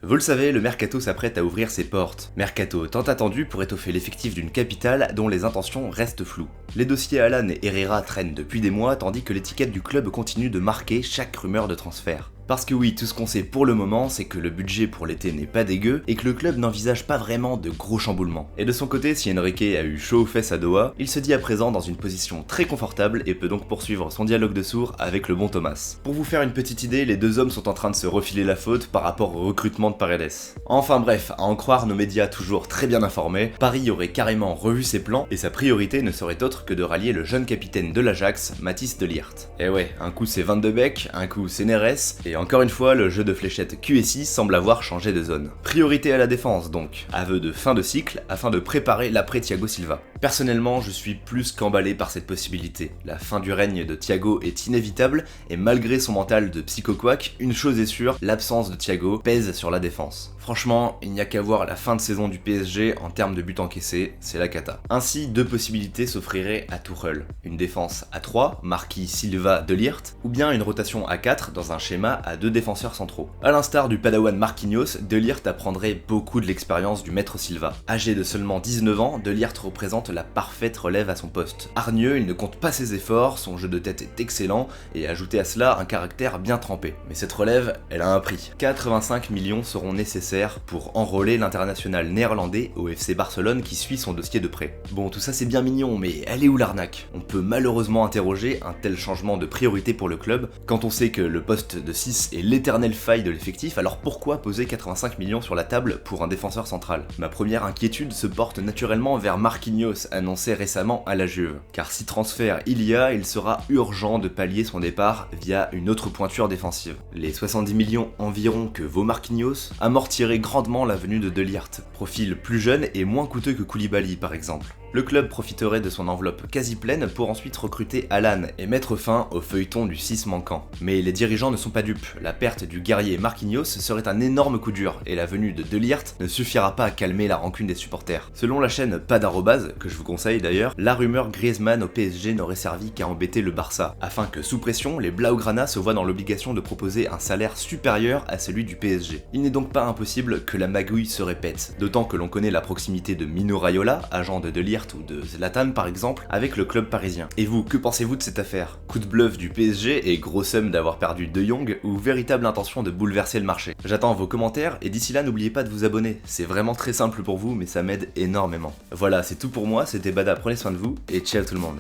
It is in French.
Vous le savez, le Mercato s'apprête à ouvrir ses portes. Mercato tant attendu pour étoffer l'effectif d'une capitale dont les intentions restent floues. Les dossiers Alan et Herrera traînent depuis des mois tandis que l'étiquette du club continue de marquer chaque rumeur de transfert. Parce que oui, tout ce qu'on sait pour le moment, c'est que le budget pour l'été n'est pas dégueu et que le club n'envisage pas vraiment de gros chamboulements. Et de son côté, si Enrique a eu chaud aux fesses à Doha, il se dit à présent dans une position très confortable et peut donc poursuivre son dialogue de sourds avec le bon Thomas. Pour vous faire une petite idée, les deux hommes sont en train de se refiler la faute par rapport au recrutement de Paredes. Enfin bref, à en croire nos médias toujours très bien informés, Paris aurait carrément revu ses plans et sa priorité ne serait autre que de rallier le jeune capitaine de l'Ajax, Mathys de Ligt. Et ouais, un coup c'est Van de Beek, un coup c'est Neres, et encore une fois, le jeu de fléchettes QSI semble avoir changé de zone. Priorité à la défense donc, aveu de fin de cycle afin de préparer l'après Thiago Silva. Personnellement, je suis plus qu'emballé par cette possibilité. La fin du règne de Thiago est inévitable et malgré son mental de psycho-quack, une chose est sûre, l'absence de Thiago pèse sur la défense. Franchement, il n'y a qu'à voir la fin de saison du PSG en termes de buts encaissés, c'est la cata. Ainsi, deux possibilités s'offriraient à Tuchel. Une défense à 3, Marquis, Silva, De Ligt, ou bien une rotation à 4 dans un schéma à 2 défenseurs centraux. A l'instar du padawan Marquinhos, De Ligt apprendrait beaucoup de l'expérience du maître Silva. Âgé de seulement 19 ans, De Ligt représente la parfaite relève à son poste. Hargneux, il ne compte pas ses efforts, son jeu de tête est excellent, et ajoutez à cela un caractère bien trempé. Mais cette relève, elle a un prix. 85 millions seront nécessaires pour enrôler l'international néerlandais au FC Barcelone qui suit son dossier de prêt. Bon, tout ça c'est bien mignon, mais elle est où l'arnaque? On peut malheureusement interroger un tel changement de priorité pour le club quand on sait que le poste de 6 est l'éternelle faille de l'effectif, alors pourquoi poser 85 millions sur la table pour un défenseur central? Ma première inquiétude se porte naturellement vers Marquinhos, annoncé récemment à la Juve. Car si transfert il y a, il sera urgent de pallier son départ via une autre pointure défensive. Les 70 millions environ que vaut Marquinhos amortiraient grandement la venue de Ligt, profil plus jeune et moins coûteux que Koulibaly par exemple. Le club profiterait de son enveloppe quasi pleine pour ensuite recruter Alan et mettre fin au feuilleton du 6 manquant. Mais les dirigeants ne sont pas dupes, la perte du guerrier Marquinhos serait un énorme coup dur et la venue de Ligt ne suffira pas à calmer la rancune des supporters. Selon la chaîne Pas d'Arrobase, que je vous conseille d'ailleurs, la rumeur Griezmann au PSG n'aurait servi qu'à embêter le Barça, afin que sous pression, les Blaugrana se voient dans l'obligation de proposer un salaire supérieur à celui du PSG. Il n'est donc pas impossible que la magouille se répète, d'autant que l'on connaît la proximité de Mino Raiola, agent de Ligt ou de Zlatan par exemple, avec le club parisien. Et vous, que pensez-vous de cette affaire? Coup de bluff du PSG et gros somme d'avoir perdu De Jong ou véritable intention de bouleverser le marché? J'attends vos commentaires et d'ici là n'oubliez pas de vous abonner, c'est vraiment très simple pour vous mais ça m'aide énormément. Voilà, c'est tout pour moi, c'était Bada, prenez soin de vous et ciao tout le monde.